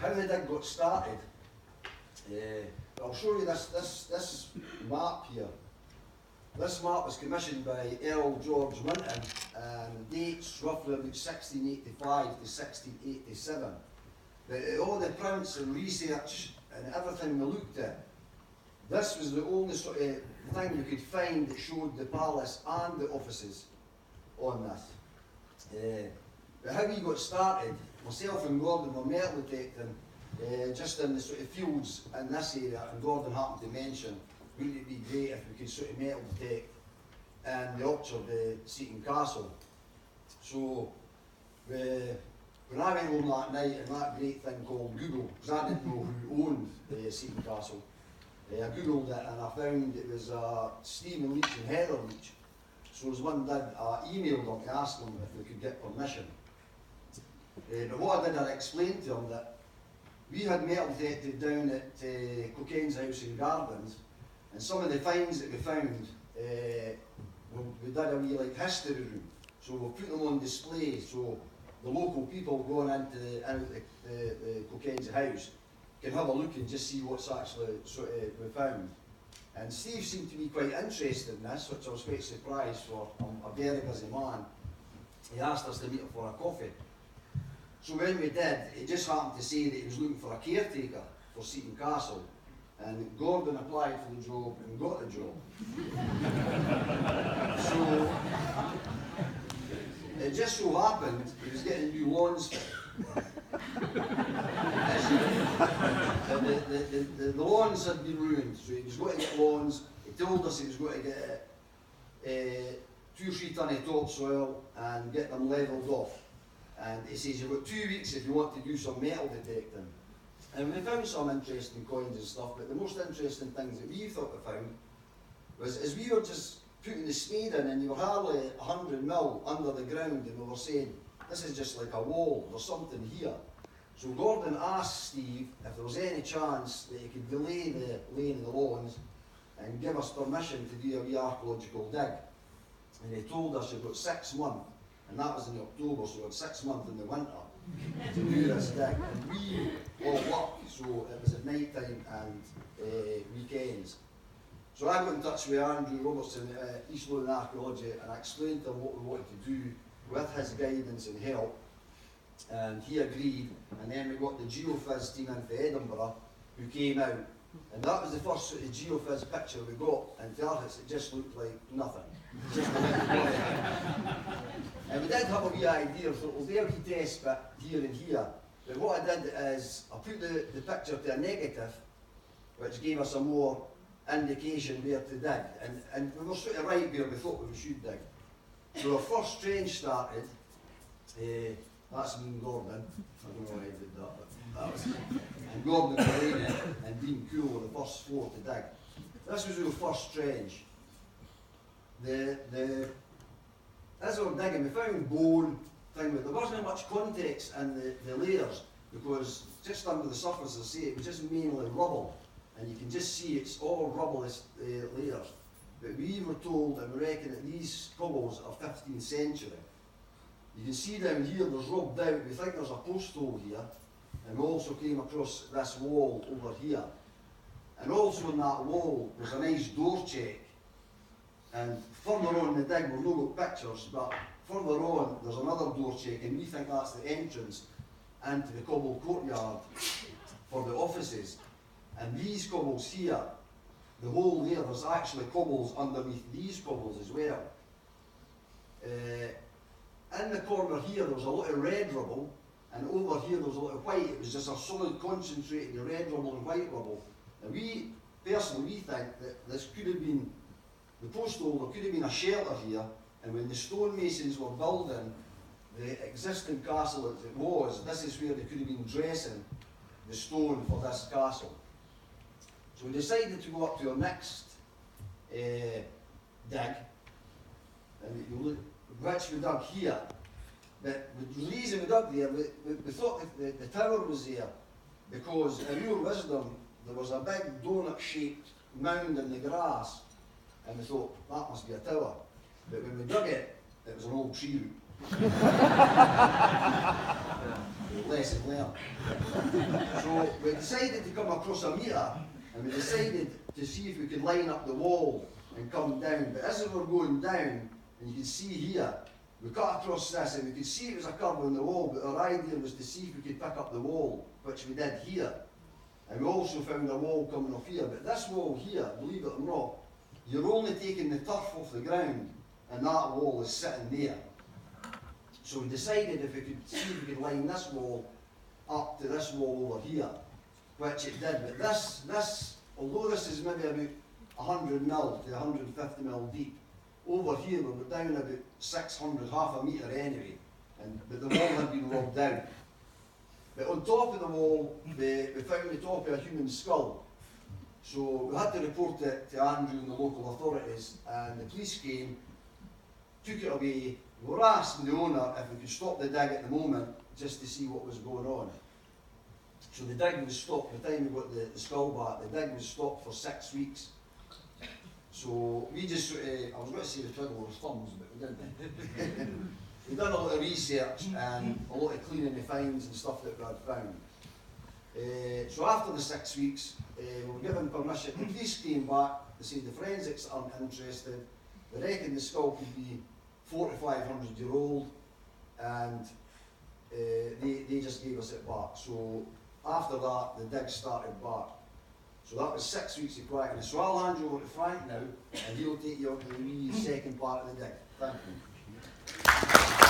how the dig got started, I'll show you this map here. This map was commissioned by Earl George Winton and dates roughly about 1685 to 1687. But all the prints and research and everything we looked at, this was the only sort of thing you could find that showed the palace and the offices on this. But how we got started, myself and Gordon were metal detecting just in the sort of fields in this area, and Gordon happened to mention, wouldn't it be great if we could sort of metal detect in the orchard, Seton Castle. So when I went home that night and that great thing called Google, because I didn't know who owned Seton Castle, I googled it and I found it was Stephen Leach and Heather Leach. So as one did, I emailed them to ask them if we could get permission. But what I did, I explained to them that we had metal detected down at Cocaine's house in Gardens, and some of the finds that we found, we did a wee like history room. So we put them on display, so the local people going into the Cocaine's house can have a look and just see what's actually sort of we found. And Steve seemed to be quite interested in this, which I was quite surprised for. I'm a very busy man. He asked us to meet him for a coffee. So when we did, he just happened to say that he was looking for a caretaker for Seton Castle. And Gordon applied for the job and got the job. So it just so happened he was getting new lawns fit. The lawns had been ruined, so he was going to get lawns. He told us he was going to get 2 or 3 tonne of topsoil and get them levelled off. And he says, you've got 2 weeks if you want to do some metal detecting. And we found some interesting coins and stuff, but the most interesting things that we thought we found was as we were just putting the spade in, and you were hardly 100 mil under the ground, and we were saying, this is just like a wall, there's something here. So Gordon asked Steve if there was any chance that he could delay the laying of the lawns and give us permission to do a wee archaeological dig. And he told us you've got 6 months, and that was in October, so we had 6 months in the winter to do this dig. And we all worked, so it was at night time and weekends. So I got in touch with Andrew Robertson at East Lothian Archeology, and I explained to him what we wanted to do with his guidance and help, and he agreed. And then we got the geophys team in from Edinburgh who came out, and that was the first sort of geophys picture we got, and to us it just looked like nothing. Just a little bit. And we did have a wee idea, so we'll do a wee test bit here and here. But what I did is I put the picture to a negative, which gave us a more indication where to dig, and we were sort of right where we thought we should dig. So our first trench started, that's me and Gordon, I don't know why I did that, but that was it. And Gordon was in it and being cool with the first floor to dig. This was our first trench. As we were digging, we found bone, thing, but there wasn't much context in the layers, because just under the surface, as I say, it was just mainly rubble, and you can just see it's all rubbleless layers. But we were told, and we reckon that these cobbles are 15th century. You can see down here there's rubbed out, we think there's a post hole here, and we also came across this wall over here. And also in that wall there's a nice door check. And further on in the dig, we've not got pictures, but further on there's another door check, and we think that's the entrance into the cobbled courtyard for the offices. And these cobbles here, the hole there, there's actually cobbles underneath these cobbles as well. In the corner here there was a lot of red rubble, and over here there was a lot of white. It was just a solid concentrated red rubble and white rubble. And we, personally, we think that this could have been the post hole, there could have been a shelter here, and when the stonemasons were building the existing castle as it was, this is where they could have been dressing the stone for this castle. So we decided to go up to our next dig, and you look, which we dug here. But the reason we dug there, we thought that the tower was there because in our wisdom there was a big donut-shaped mound in the grass, and we thought that must be a tower. But when we dug it, it was an old tree root. Lesson learned. So we decided to come across a meter, and we decided to see if we could line up the wall and come down. But as we were going down, and you can see here, we cut across this, and we could see it was a curve in the wall, but our idea was to see if we could pick up the wall, which we did here. And we also found a wall coming off here, but this wall here, believe it or not, you're only taking the turf off the ground, and that wall is sitting there. So we decided if we could see if we could line this wall up to this wall over here, which it did. But this, although this is maybe about 100 mil to 150 mil deep, over here we were down about 600, half a metre anyway, but the wall had been logged down. But on top of the wall, we found the top of a human skull. So we had to report it to Andrew and the local authorities, and the police came, took it away. We were asking the owner if we could stop the dig at the moment, just to see what was going on. So the dig was stopped. By the time we got the skull back, the dig was stopped for 6 weeks. So we just, I was going to say the twiddle of thumbs, but we didn't. We done a lot of research and a lot of cleaning the finds and stuff that we had found. So after the 6 weeks, we were given permission. The police came back, they said the forensics aren't interested. They reckon the skull could be 400 to 500 year old, and they just gave us it back. So after that, the dig started back. So that was 6 weeks of practice. So I'll hand you over to Frank now, and he'll take you on to the wee second part of the dig. Thank you.